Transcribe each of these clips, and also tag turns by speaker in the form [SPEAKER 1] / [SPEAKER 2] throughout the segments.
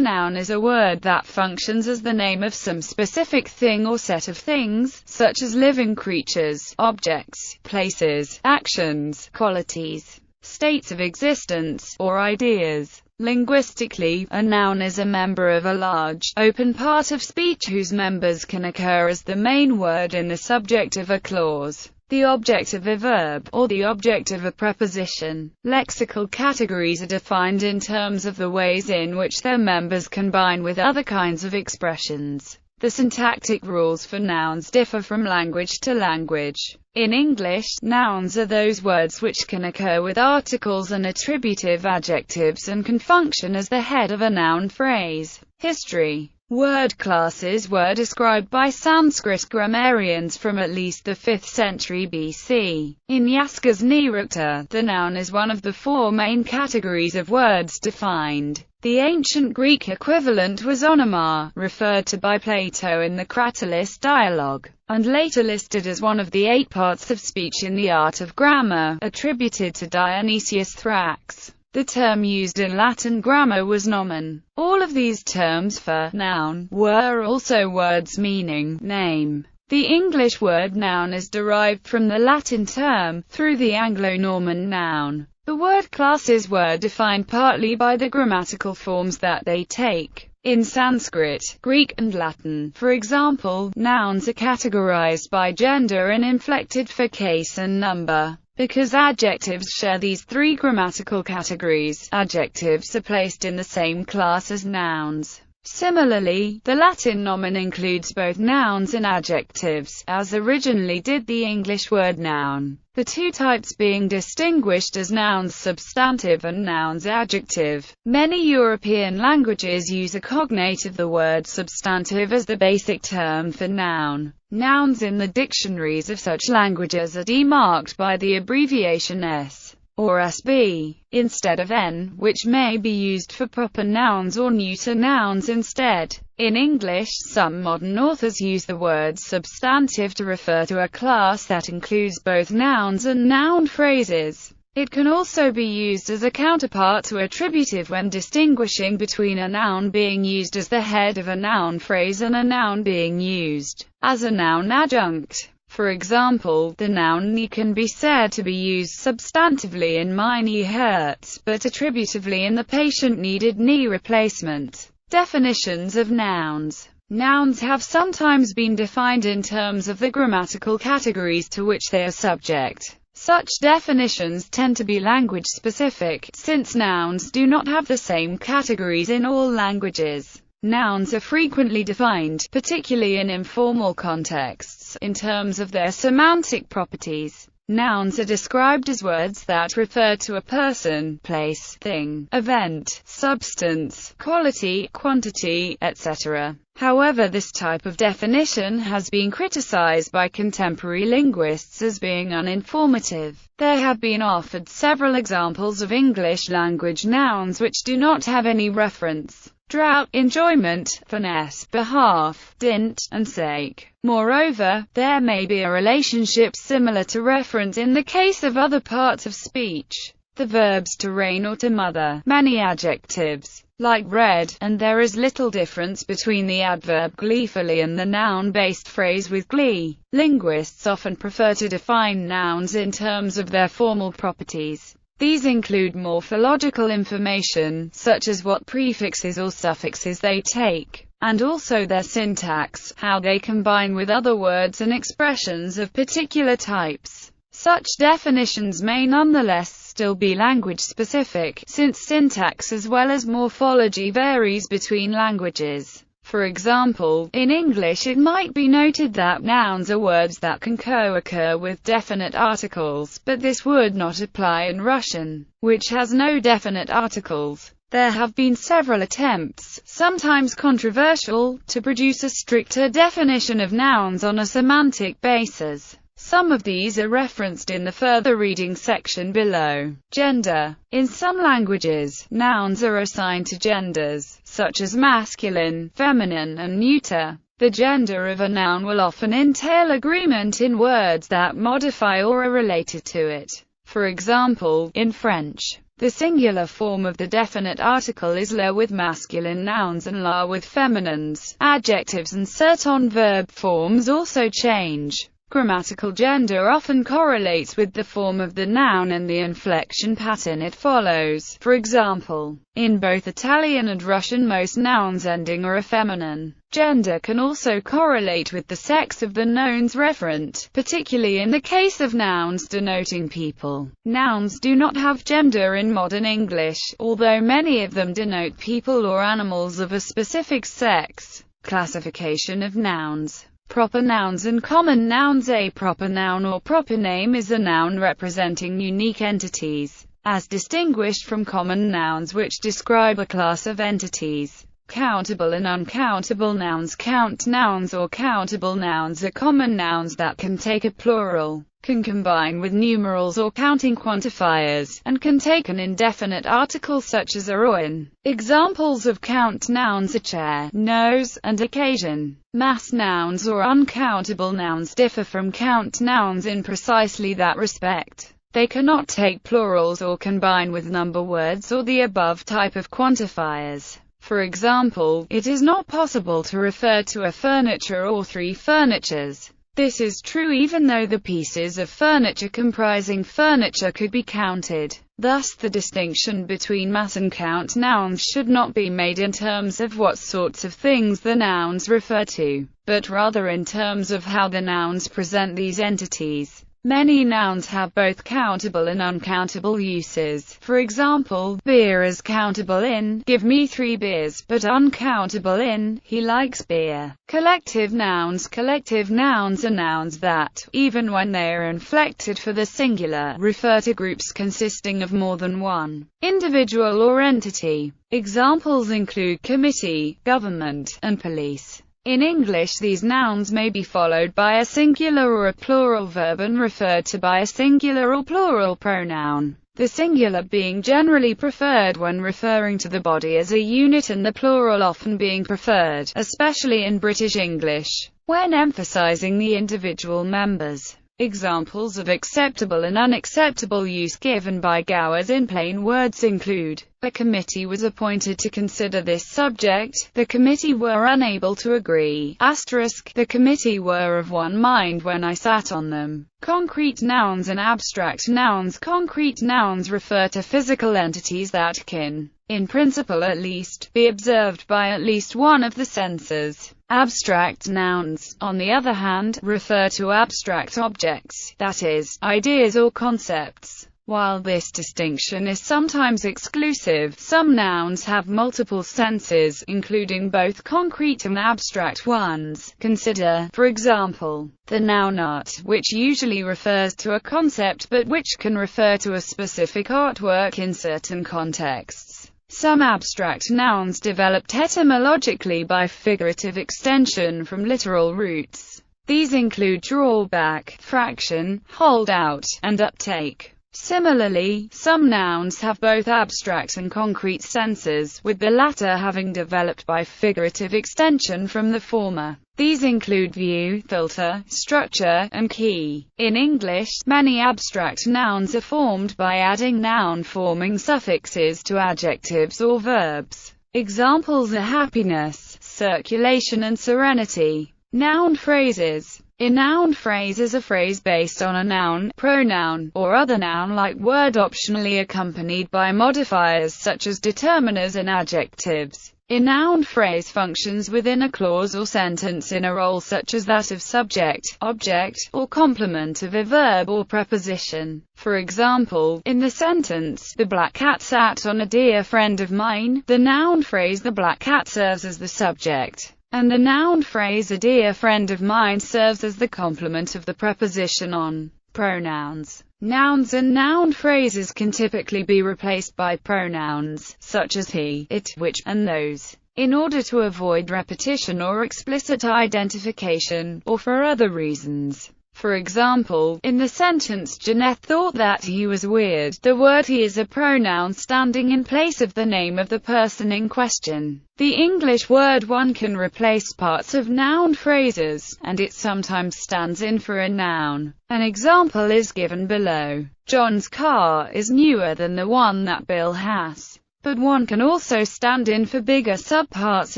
[SPEAKER 1] A noun is a word that functions as the name of some specific thing or set of things, such as living creatures, objects, places, actions, qualities, states of existence, or ideas. Linguistically, a noun is a member of a large, open part of speech whose members can occur as the main word in the subject of a clause, the object of a verb, or the object of a preposition. Lexical categories are defined in terms of the ways in which their members combine with other kinds of expressions. The syntactic rules for nouns differ from language to language. In English, nouns are those words which can occur with articles and attributive adjectives and can function as the head of a noun phrase. History. Word classes were described by Sanskrit grammarians from at least the 5th century BC. In Yaska's Nirukta, the noun is one of the 4 main categories of words defined. The ancient Greek equivalent was onoma, referred to by Plato in the Cratylus dialogue, and later listed as one of the 8 parts of speech in the art of grammar, attributed to Dionysius Thrax. The term used in Latin grammar was nomen. All of these terms for noun were also words meaning name. The English word noun is derived from the Latin term, through the Anglo-Norman noun. The word classes were defined partly by the grammatical forms that they take. In Sanskrit, Greek, and Latin, for example, nouns are categorized by gender and inflected for case and number. Because adjectives share these 3 grammatical categories, adjectives are placed in the same class as nouns. Similarly, the Latin nomen includes both nouns and adjectives, as originally did the English word noun. The 2 types being distinguished as nouns substantive and nouns adjective. Many European languages use a cognate of the word substantive as the basic term for noun. Nouns in the dictionaries of such languages are demarked by the abbreviation S or SB, instead of N, which may be used for proper nouns or neuter nouns instead. In English, some modern authors use the word substantive to refer to a class that includes both nouns and noun phrases. It can also be used as a counterpart to attributive when distinguishing between a noun being used as the head of a noun phrase and a noun being used as a noun adjunct. For example, the noun knee can be said to be used substantively in my knee hurts, but attributively in the patient needed knee replacement. Definitions of nouns. Nouns have sometimes been defined in terms of the grammatical categories to which they are subject. Such definitions tend to be language-specific, since nouns do not have the same categories in all languages. Nouns are frequently defined, particularly in informal contexts, in terms of their semantic properties. Nouns are described as words that refer to a person, place, thing, event, substance, quality, quantity, etc. However, this type of definition has been criticized by contemporary linguists as being uninformative. There have been offered several examples of English-language nouns which do not have any reference. Drought, enjoyment, finesse, behalf, dint, and sake. Moreover, there may be a relationship similar to reference in the case of other parts of speech. The verbs to rain or to mother, many adjectives, like red, and there is little difference between the adverb gleefully and the noun-based phrase with glee. Linguists often prefer to define nouns in terms of their formal properties. These include morphological information, such as what prefixes or suffixes they take, and also their syntax, how they combine with other words and expressions of particular types. Such definitions may nonetheless still be language-specific, since syntax as well as morphology varies between languages. For example, in English it might be noted that nouns are words that can co-occur with definite articles, but this would not apply in Russian, which has no definite articles. There have been several attempts, sometimes controversial, to produce a stricter definition of nouns on a semantic basis. Some of these are referenced in the further reading section below. Gender. In some languages, nouns are assigned to genders, such as masculine, feminine, and neuter. The gender of a noun will often entail agreement in words that modify or are related to it. For example, in French, The singular form of the definite article is la with masculine nouns and la with feminines. Adjectives and certain verb forms also change. Grammatical gender often correlates with the form of the noun and the inflection pattern it follows. For example, in both Italian and Russian, most nouns ending are feminine. Gender can also correlate with the sex of the nouns referent, particularly in the case of nouns denoting people. Nouns do not have gender in modern English, although many of them denote people or animals of a specific sex. Classification of nouns. Proper nouns and common nouns. A proper noun or proper name is a noun representing unique entities, as distinguished from common nouns which describe a class of entities. Countable and uncountable nouns. Count nouns or countable nouns are common nouns that can take a plural, can combine with numerals or counting quantifiers, and can take an indefinite article such as a or in. Examples of count nouns are chair, nose, and occasion. Mass nouns or uncountable nouns differ from count nouns in precisely that respect. They cannot take plurals or combine with number words or the above type of quantifiers. For example, it is not possible to refer to a furniture or three furnitures. This is true even though the pieces of furniture comprising furniture could be counted. Thus, the distinction between mass and count nouns should not be made in terms of what sorts of things the nouns refer to, but rather in terms of how the nouns present these entities. Many nouns have both countable and uncountable uses. For example, beer is countable in, give me 3 beers, but uncountable in, he likes beer. Collective nouns. Collective nouns are nouns that, even when they are inflected for the singular, refer to groups consisting of more than one individual or entity. Examples include committee, government, and police. In English, these nouns may be followed by a singular or a plural verb and referred to by a singular or plural pronoun, the singular being generally preferred when referring to the body as a unit and the plural often being preferred, especially in British English, when emphasizing the individual members. Examples of acceptable and unacceptable use given by Gowers in plain words include: a committee was appointed to consider this subject, the committee were unable to agree, the committee were of one mind when I sat on them. Concrete nouns and abstract nouns. Concrete nouns refer to physical entities that can, in principle at least, be observed by at least one of the senses. Abstract nouns, on the other hand, refer to abstract objects, that is, ideas or concepts. While this distinction is sometimes exclusive, some nouns have multiple senses, including both concrete and abstract ones. Consider, for example, the noun art, which usually refers to a concept but which can refer to a specific artwork in certain contexts. Some abstract nouns developed etymologically by figurative extension from literal roots. These include drawback, fraction, holdout, and uptake. Similarly, some nouns have both abstract and concrete senses, with the latter having developed by figurative extension from the former. These include view, filter, structure, and key. In English, many abstract nouns are formed by adding noun-forming suffixes to adjectives or verbs. Examples are happiness, circulation, and serenity. Noun phrases. A noun phrase is a phrase based on a noun, pronoun, or other noun-like word optionally accompanied by modifiers such as determiners and adjectives. A noun phrase functions within a clause or sentence in a role such as that of subject, object, or complement of a verb or preposition. For example, in the sentence, "The black cat sat on a dear friend of mine," the noun phrase "the black cat" serves as the subject, and the noun phrase "a dear friend of mine" serves as the complement of the preposition on. Pronouns. Nouns and noun phrases can typically be replaced by pronouns, such as he, it, which, and those, in order to avoid repetition or explicit identification, or for other reasons. For example, in the sentence Jeanette thought that he was weird, the word he is a pronoun standing in place of the name of the person in question. The English word one can replace parts of noun phrases, and it sometimes stands in for a noun. An example is given below. John's car is newer than the one that Bill has. But one can also stand in for bigger subparts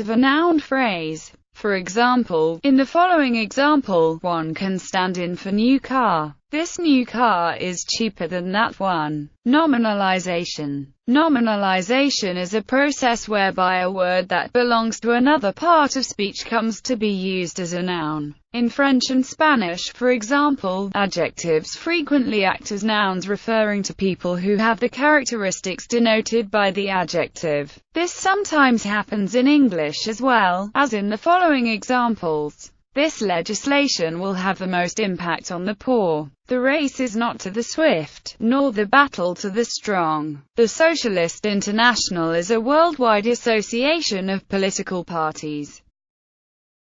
[SPEAKER 1] of a noun phrase. For example, in the following example, one can stand in for new car. This new car is cheaper than that one. Nominalization. Nominalization is a process whereby a word that belongs to another part of speech comes to be used as a noun. In French and Spanish, for example, adjectives frequently act as nouns referring to people who have the characteristics denoted by the adjective. This sometimes happens in English as well, as in the following examples. This legislation will have the most impact on the poor. The race is not to the swift, nor the battle to the strong. The Socialist International is a worldwide association of political parties.